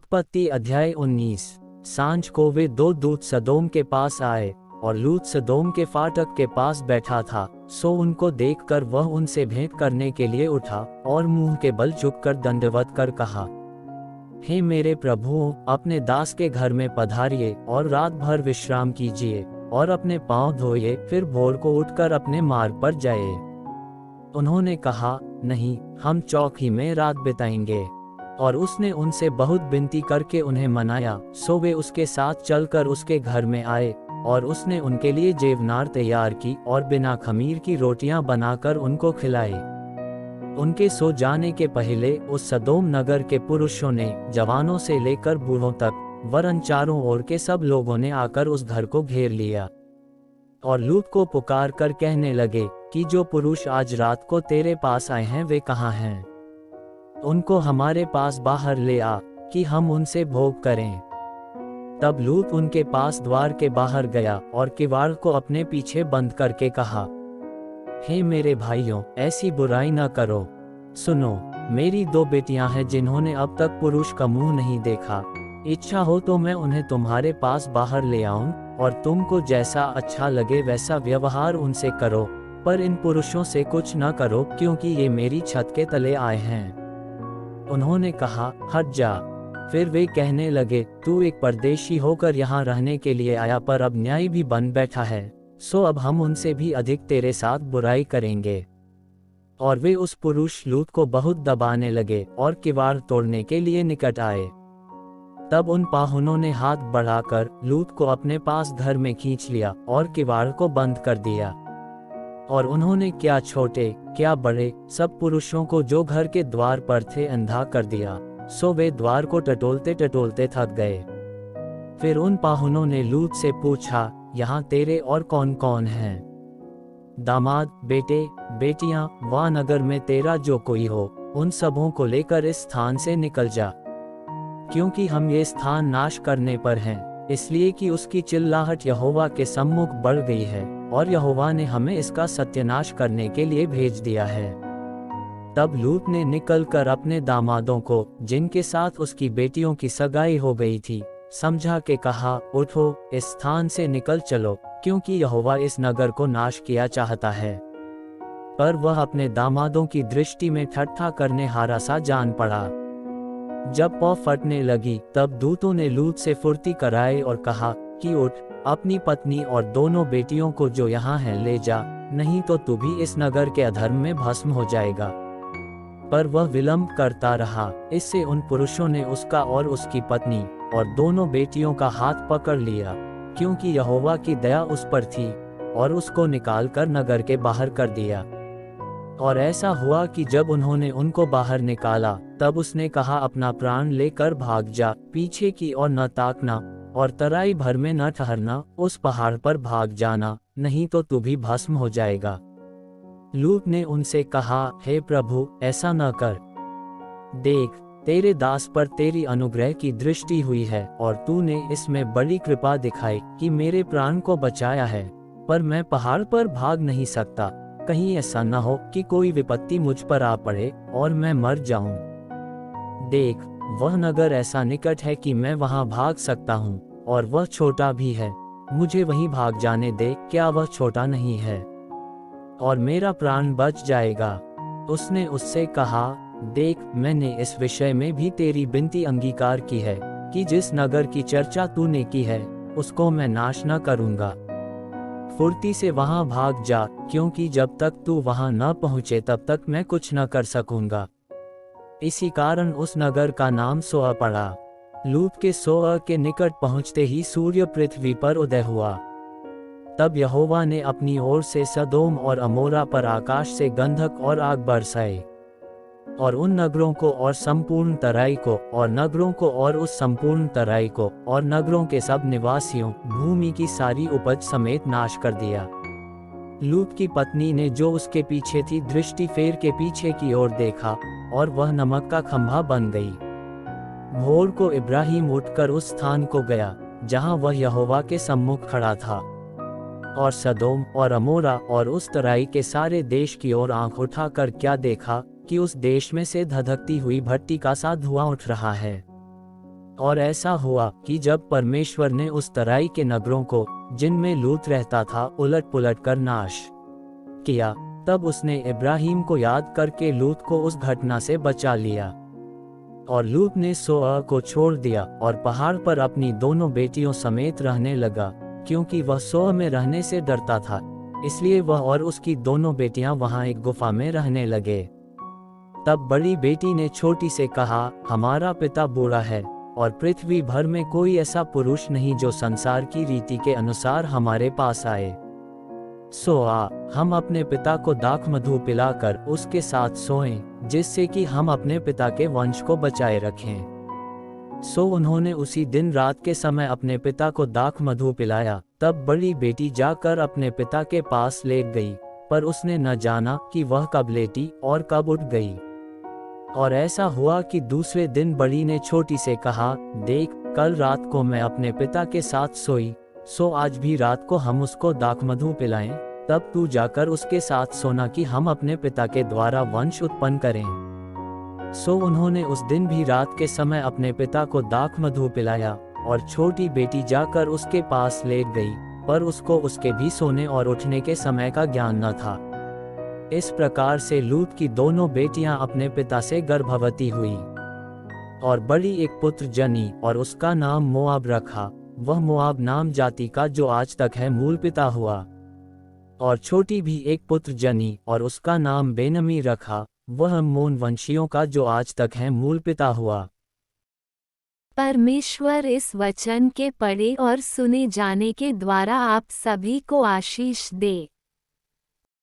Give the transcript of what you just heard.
उत्पत्ति अध्याय 19। सांझ को वे दो दूत सदोम के पास आए, और लूत सदोम के फाटक के पास बैठा था। सो उनको देखकर वह उनसे भेंट करने के लिए उठा, और मुंह के बल झुककर दंडवत कर कहा, हे मेरे प्रभुओं, अपने दास के घर में पधारिए और रात भर विश्राम कीजिए, और अपने पांव धोइए, फिर भोर को उठकर अपने मार्ग पर जाइए। उन्होंने कहा, नहीं, हम चौक ही में रात बिताएंगे। और उसने उनसे बहुत विनती करके उन्हें मनाया। सो वे उसके साथ चलकर उसके घर में आए, और उसने उनके लिए जेवनार तैयार की और बिना खमीर की रोटियां बनाकर उनको खिलाई। उनके सो जाने के पहले उस सदोम नगर के पुरुषों ने, जवानों से लेकर बूढ़ों तक, वरन चारों ओर के सब लोगों ने आकर उस घर को घेर लिया, और लूत को पुकार कर कहने लगे कि जो पुरुष आज रात को तेरे पास आए हैं वे कहाँ हैं? उनको हमारे पास बाहर ले आ, कि हम उनसे भोग करें। तब लूत उनके पास द्वार के बाहर गया और किवाड़ को अपने पीछे बंद करके कहा, हे मेरे भाइयों, ऐसी बुराई न करो। सुनो, मेरी दो बेटियां हैं जिन्होंने अब तक पुरुष का मुंह नहीं देखा। इच्छा हो तो मैं उन्हें तुम्हारे पास बाहर ले आऊं, और तुमको जैसा अच्छा लगे वैसा व्यवहार उनसे करो, पर इन पुरुषों से कुछ न करो, क्योंकि ये मेरी छत के तले आए हैं। उन्होंने कहा, हट जा। फिर वे कहने लगे, तू एक परदेशी होकर यहाँ रहने के लिए आया, पर अब न्याय भी बन बैठा है। सो अब हम उनसे भी अधिक तेरे साथ बुराई करेंगे। और वे उस पुरुष लूत को बहुत दबाने लगे और किवाड़ तोड़ने के लिए निकट आए। तब उन पाहुनों ने हाथ बढ़ाकर लूत को अपने पास घर में खींच लिया और किवाड़ को बंद कर दिया। और उन्होंने क्या छोटे क्या बड़े सब पुरुषों को जो घर के द्वार पर थे अंधा कर दिया। सो वे द्वार को टटोलते टटोलते थक गए। फिर उन पाहुनों ने लूत से पूछा, यहाँ तेरे और कौन कौन हैं? दामाद, बेटे, बेटियां, व नगर में तेरा जो कोई हो, उन सबों को लेकर इस स्थान से निकल जा, क्योंकि हम ये स्थान नाश करने पर हैं, इसलिए कि उसकी चिल्लाहट यहोवा के सम्मुख बढ़ गई है, और यहोवा ने हमें इसका सत्यानाश करने के लिए भेज दिया है। तब लूत ने निकलकर अपने दामादों को, जिनके साथ उसकी बेटियों की सगाई हो गई थी, समझा के कहा, उठो, इस स्थान से निकल चलो, क्योंकि यहोवा इस नगर को नाश किया चाहता है। पर वह अपने दामादों की दृष्टि में ठट्ठा करने हारा सा जान पड़ा। जब पौ फटने लगी, तब दूतों ने लूत से फुर्ती कराई और कहा कि उठ, अपनी पत्नी और दोनों बेटियों को जो यहाँ हैं ले जा, नहीं तो तू भी इस नगर के अधर्म में भस्म हो जाएगा। पर वह विलंब करता रहा। इससे उन पुरुषों ने उसका और उसकी पत्नी और दोनों बेटियों का हाथ पकड़ लिया, क्योंकि यहोवा की दया उस पर थी, और उसको निकालकर नगर के बाहर कर दिया। और ऐसा हुआ कि जब उन्होंने उनको बाहर निकाला, तब उसने कहा, अपना प्राण लेकर भाग जा, पीछे की ओर न ताकना, और तराई भर में न ठहरना, उस पहाड़ पर भाग जाना, नहीं तो तू भी भस्म हो जाएगा। लूत ने उनसे कहा, हे प्रभु, ऐसा न कर। देख, तेरे दास पर तेरी अनुग्रह की दृष्टि हुई है, और तूने इसमें बड़ी कृपा दिखाई कि मेरे प्राण को बचाया है। पर मैं पहाड़ पर भाग नहीं सकता, कहीं ऐसा न हो कि कोई विपत्ति मुझ पर आ पड़े और मैं मर जाऊं। देख, वह नगर ऐसा निकट है कि मैं वहां भाग सकता हूं, और वह छोटा भी है। मुझे वहीं भाग जाने दे, क्या वह छोटा नहीं है? और मेरा प्राण बच जाएगा। उसने उससे कहा, देख, मैंने इस विषय में भी तेरी विनती अंगीकार की है कि जिस नगर की चर्चा तूने की है, उसको मैं नाश न करूंगा। फुर्ती से वहां भाग जा, क्योंकि जब तक तू वहां न पहुंचे तब तक मैं कुछ न कर सकूंगा। इसी कारण उस नगर का नाम सोअ पड़ा। लूत के सोअ के निकट पहुंचते ही सूर्य पृथ्वी पर उदय हुआ। तब यहोवा ने अपनी ओर से सदोम और अमोरा पर आकाश से गंधक और आग बरसाई, और उन नगरों को और संपूर्ण तराई को, और नगरों को और उस संपूर्ण तराई को, और नगरों के सब निवासियों, भूमि की सारी उपज समेत नाश कर दिया। लूत की पत्नी ने जो उसके पीछे थी, दृष्टि फेर के पीछे की ओर देखा, और वह नमक का खंभा बन गई। भोर को इब्राहिम उठकर उस स्थान को गया जहां वह यहोवा के सम्मुख खड़ा था, और सदोम और अमोरा और उस तराई के सारे देश की ओर आंख उठाकर क्या देखा कि उस देश में से धधकती हुई भट्टी का सा धुआं उठ रहा है। और ऐसा हुआ कि जब परमेश्वर ने उस तराई के नगरों को, जिनमें लूत रहता था, उलट पुलट कर नाश किया, तब उसने इब्राहिम को याद करके लूत को उस घटना से बचा लिया। और लूत ने सोअ को छोड़ दिया और पहाड़ पर अपनी दोनों बेटियों समेत रहने लगा, क्योंकि वह सोअ में रहने से डरता था। इसलिए वह और उसकी दोनों बेटियां वहां एक गुफा में रहने लगे। तब बड़ी बेटी ने छोटी से कहा, हमारा पिता बूढ़ा है और पृथ्वी भर में कोई ऐसा पुरुष नहीं जो संसार की रीति के अनुसार हमारे पास आए। सो आ, हम अपने पिता को दाख मधु पिलाकर उसके साथ सोएं, जिससे कि हम अपने पिता के वंश को बचाए रखें। सो उन्होंने उसी दिन रात के समय अपने पिता को दाख मधु पिलाया। तब बड़ी बेटी जाकर अपने पिता के पास लेट गई, पर उसने न जाना कि वह कब लेटी और कब उठ गई। और ऐसा हुआ कि दूसरे दिन बड़ी ने छोटी से कहा, देख, कल रात को मैं अपने पिता के साथ सोई, सो आज भी रात को हम उसको दाख मधु पिलाएं, तब तू जाकर उसके साथ सोना कि हम अपने पिता के द्वारा वंश उत्पन्न करें। सो उन्होंने उस दिन भी रात के समय अपने पिता को दाख मधु पिलाया, और छोटी बेटी जाकर उसके पास लेट गई, पर उसको उसके भी सोने और उठने के समय का ज्ञान न था। इस प्रकार से लूत की दोनों बेटियां अपने पिता से गर्भवती हुई, और बड़ी एक पुत्र जनी और उसका नाम मोआब रखा। वह मोआब नाम जाति का जो आज तक है मूल पिता हुआ। और छोटी भी एक पुत्र जनी और उसका नाम बेनमी रखा। वह अम्मोन वंशियों का जो आज तक है मूल पिता हुआ। परमेश्वर इस वचन के पढ़े और सुने जाने के द्वारा आप सभी को आशीष दे।